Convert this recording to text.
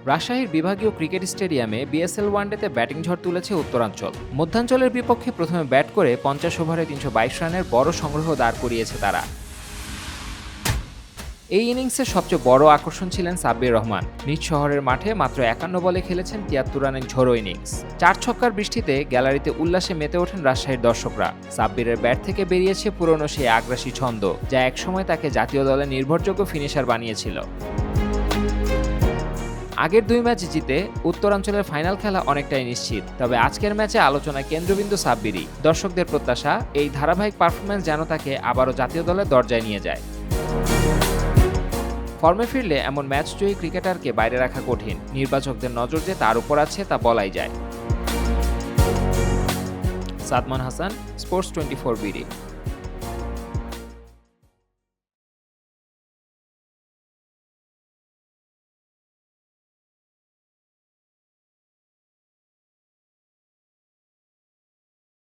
রাজশাহীর বিভাগীয় ক্রিকেট স্টেডিয়ামে বিএসএল ওয়ানডেতে ব্যাটিং ঝড় তুলেছে উত্তরাঞ্চল। মধ্যাঞ্চলের বিপক্ষে প্রথমে ব্যাট করে 50 ওভারে 322 রানের বড় সংগ্রহ দাঁড় করিয়েছে তারা। এই ইনিংসের সবচেয়ে বড় আকর্ষণ ছিলেন সাব্বির রহমান। নিজ শহরের মাঠে মাত্র 51 বলে খেলেছেন 73 রানের ঝোড়ো ইনিংস। 4 ছক্কার বৃষ্টিতে গ্যালারিতে উল্লাসে মেতে ওঠেন রাজশাহীর দর্শকরা। সাব্বিরের ব্যাট থেকে বেরিয়েছে পুরনো সেই আগ্রাসী ছন্দ, যা একসময় তাকে জাতীয় দলে নির্ভরযোগ্য ফিনিশার বানিয়েছিল। আগের 2 ম্যাচ জিতে উত্তরাঞ্চলের ফাইনাল খেলা অনেকটাই নিশ্চিত। তবে আজকের ম্যাচে আলোচনায় কেন্দ্রবিন্দু সাব্বিরই। দর্শকদের প্রত্যাশা, এই ধারাবাহিক পারফরম্যান্স যেন তাকে আবারও জাতীয় দলের দরজায় নিয়ে যায়। ফর্মে ফিরলে এমন ম্যাচ জয়ী ক্রিকেটারকে বাইরে রাখা কঠিন। নির্বাচকদের নজর যে তার উপর আছে তা বলাই যায়। Sadman Hasan, sports 24 BD.